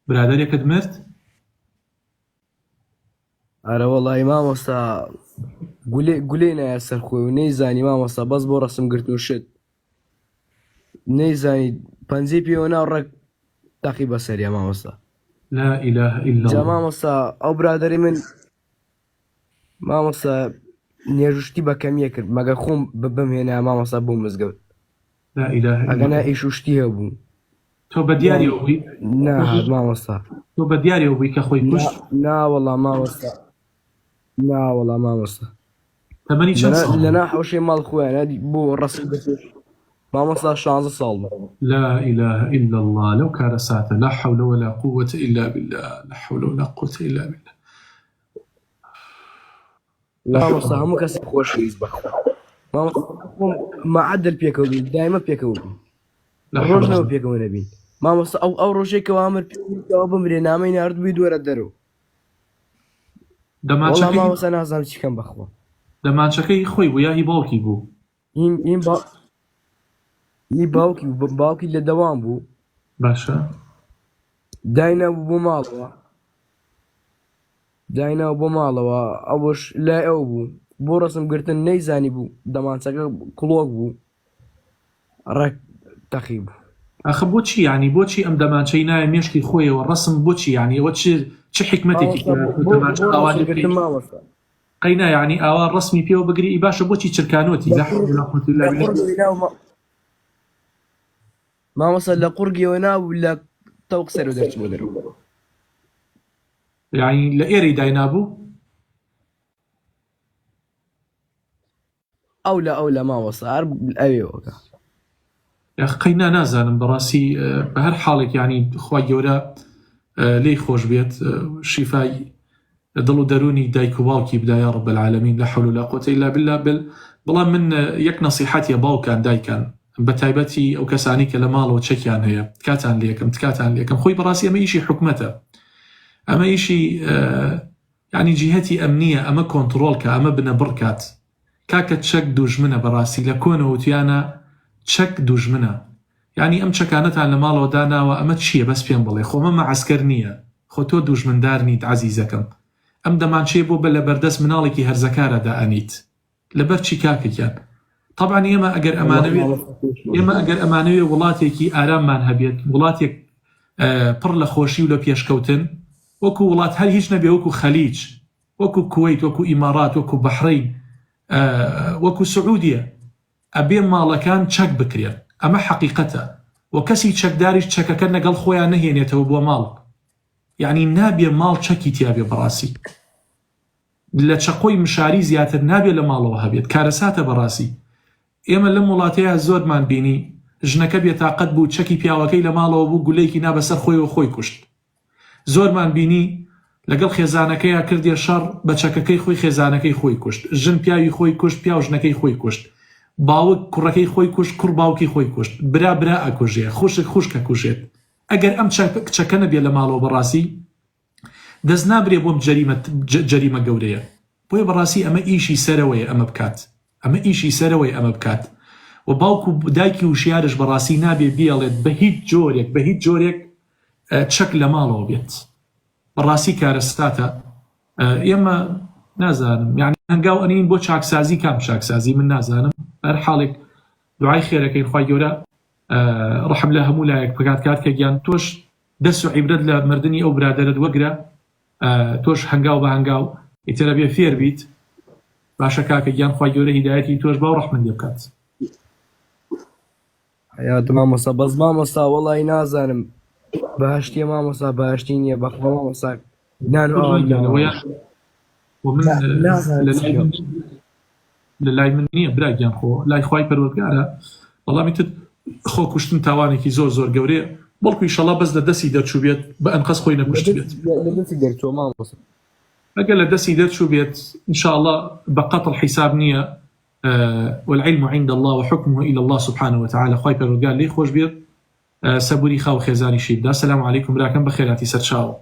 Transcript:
برادێکت مرد؟ ئەرە وەڵی مامۆستا گولەی نایە سەر خۆی و نەیزانی مامۆستا بەس بۆ ڕەسم گرتن و شت نەیزانی پەنجەی پێوە ناو ڕێک تەقی بەسەریە مامۆستا. لا إله إلا جا الله. مامۆستا ئەو برادەری من مامۆستا نێژوشتی بە کەمیە کرد مەگە خۆم بمهێنا مامۆستا بۆ مزگەوت لا إله إلا ئەگەنا الله. ئیشوشتی هەبوو تۆ بە دیاریەوە بووی؟ ناهات مامۆستا تۆ بە دیاریەوە بووی کە خۆی کوشت؟ ناوەڵا مامۆستا ناوەڵا مامۆستا تەمەنی چەند ساڵ؟ لەنا حەوشەی ماڵ خۆیانە بۆ ڕەسم بکرد مامۆستا 16 ساڵ لا إله إلا الله. لو كان ساعة لا حول ولا قوة إلا بالله. لا حول ولا قوة إلا بالله. مامۆستا هەموو کەسی خۆشەویست بەخۆ معدل پێکەوت دایمە پێکەوت لا ڕۆژ حول. نەوە پێکەوە نەبین مامۆستا ئەو ڕۆژێکەوە ئەمر پێوە بمرێ نامەی ناردبووی دووەرە دەرەوە وەڵام مامۆستا نازانم چیکەم بەخۆ دەمانچەکەی خۆی بوو یا هی باوکی بوو؟ هی باوکی لە دەوام بوو باشە. داینەبوو بۆ ماڵەوە ئەوەش لای ئەو بوو بۆ ڕەسم گرتن نەیزانی بوو دەمانچەکە کڵۆک بوو ڕێک تەقی بوو. ئەخە بۆچی یعنی بۆچی ئەم دەمانچەی نایە مێشکی خۆیەوە ڕەسم بۆچی یعنی ئەوە چ حکمەتێکی قەینا یعنی ئاوا ڕسمی پێوە بگری باشە بۆچی چرکانۆتی؟ لا حول ولا قوة إلا بالله. مامۆستا لە قورگیەوە نابوو لە تەوق سەر و دەرچوە دەرەوە یعنی لە ئێرەی داینابوو؟ ئەو لە مامۆستا هەر ئەوێوەکە قەینا نازانم بەڕاستی بە هەر حاڵێک یعنی خوا گەورە لێی خۆش بێت شیفای دڵ و دەرونی دایک و باوکی بدایە رب العالمین. لا حول ولا قوة إلا بالله. بەڵام من یەک نەسیحەتیە باوکان دایکان بە تایبەتی ئەو کەسانی کە لە ماڵەوە چەکیان هەیە تکاتان لێکم خۆی بەڕاستی ئەمە ئیشی حکومەتە، ئەمە ئیشی یعنی جیهەتی ئەمنیە، ئەمە کۆنتڕۆڵکە، ئەمە بنە بڕکات کاکە چەک دوژمنە بەڕاستی لە کۆنەوتیانە چەک دوژمنە. یعنی ئەم چەکانەتان لە ماڵەوە داناوە ئەمە چییە بەس پێم بڵێ خۆمە مەعەسکەر نییە خۆ تۆ دوژمندار نیت عەزیزەکەم. ئەم دەمانچێ بۆ بە لە بەردەست مناڵێکی هەرزەکارەدا ئەنیت لەبەر چی کاکەکیان؟ طبعا ئێمە ئەگەر ئەمانەوێ وڵاتێکی ئاراممان هەبێت، وڵاتێک پڕ لە خۆشی و لە پێشکەوتن، وەکو وڵات هەر هیچ نەبێ، وەکو خەلیج، وەکو کوێیت، وەکو ئیمارات، وەکو بەحرەین، وەکو سعودیە، ئەبێ ماڵەکان چەک بکرێن. ئەمە حەقیقەتە و کەسی چەکداریش چەکەکە لەگەڵ خۆیان نەهێنێتەوە بۆ ماڵ. یعنی نابێ ماڵ چەکی تیابێ بەڕاستی لە چەقۆی مشاری زیاتر نابێ لە ماڵەوە هەبێت. کارەساتە بەڕاستی. ئێمە لەم وڵاتەیە زۆرمان بینی ژنەکە بێتاقەت بوو چەکی پیاوەکەی لە ماڵەوە بوو گولەیەکی نابەسەر خۆیەوە خۆی کوشت. زۆرمان بینی لەگەڵ خێزانەکەیە کردێ شەڕ بە چەکەکەی خۆی خێزانەکەی خۆی کوشت، ژن پیاوی خۆی کوشت، پیاو ژنەکەی خۆی کوشت، باوک کوڕەکەی خۆی کوشت، کوڕ باوکی خۆی کوشت، برا ئەکوژێ، خوشک خوشکە کوژێت. ئەگەر ئەم چەکە نەبێ لە ماڵەوە بەڕاستی دەست نابرێ بۆم جەریمە گەورەیە. بۆیە بەڕاستی ئەمە ئیشی سەرەوەیە ئەمە بکات و باوکو دایکی وشیارش بەڕاستی نابێ بیاڵێت بە هیچ جۆرێک چەک لە ماڵەوە بێت. بەڕاستی کارەستاتە. ئێمە نازانم یعنی هەنگاو ئەنین بۆ چاکسازی کام چاکسازی من نازانم. هەر حاڵێک دوعای خێرەکەی خوای گەورە ڕەحم لە هەموو لایەک بکات کات کە گیان تۆش دەست و عیبرەت لە مردنی ئەو برادەرت وەگرە، تۆش هەنگاو بە هەنگاو ئیترە بێ فێر بیت. باشە کاکە گیان خوای گەورە هیدایەتی تۆش باو ڕەحمەندی بکات. حیات مامۆستا بەس مامۆستا وەڵی نازانم بەهشتیە مامۆستا بەهشتی نییە بەخۆ مامۆستا لە لای من نییە براگیان خۆ لای خوای پەروەردگارە. بەڵامی تر خۆ کوشتن تاوانێکی زۆر گەورەیە، بەڵکو ئیشەڵا بەس لە دەستی دەرچوو بێت بە ئەنقەس خۆی نەکوشت بێت. ئەگەر لە دەستی دەرچوو بێت ئینشاءالله بە قەتڵ حیساب نییە. والعلم عند الله وحكمه إلى الله سبحانه وتعالى. خوای پەروەردگار لێی خۆش بێت. سەبوری خاو خێزانی شیبدا. سەلام عەلەیکم براکەم بەخێراتی سەرچاوە.